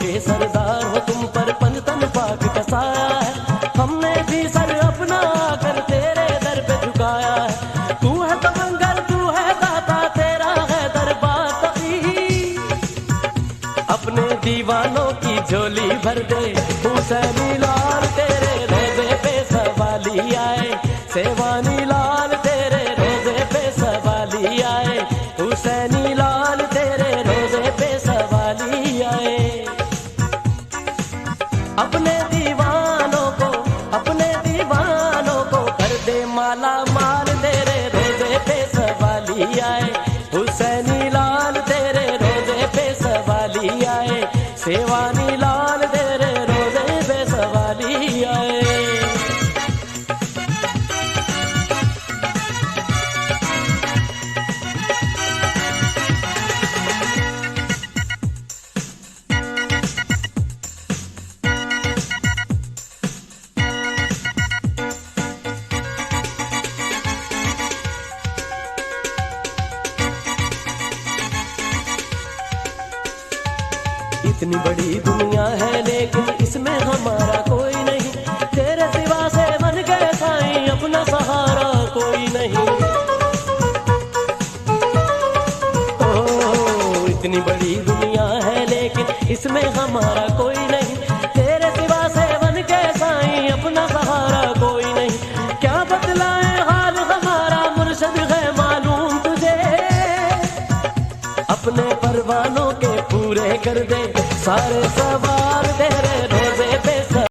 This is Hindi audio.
के सरदार हो, तुम पर पंजतन पाक का साया है। हमने भी सर अपना कर तेरे दर पे झुकाया है। तू है तमंगर, तू है दाता, तेरा है दरबार तकी। अपने दीवानों की झोली भर दे हुसैनी लाल, तेरे रोजे पे सवाली आए। सेवानी लाल तेरे रोजे पे सवाली आए। हुसैनी लाल तेरे रोजे पे सवाली आए। अपने दीवानों को कर दे माला माल, तेरे रोजे पे सवाली आए। हुसैनी लाल तेरे रोजे पे सवाली आए। सेवानी लाल तेरे रोजे पे सवाली आए। इतनी बड़ी दुनिया है लेकिन इसमें हमारा कोई नहीं। तेरे सिवा से बन गए साईं अपना सहारा कोई नहीं। ओ इतनी बड़ी दुनिया है लेकिन इसमें हमारा कोई नहीं। तेरे सिवा से बन गए साईं अपना सहारा कोई नहीं। क्या बतलाए हाल हमारा, मुर्शिद है मालूम तुझे। अपने परवानों के पूरे कर दे सारे सवाल, तेरे रोजे पे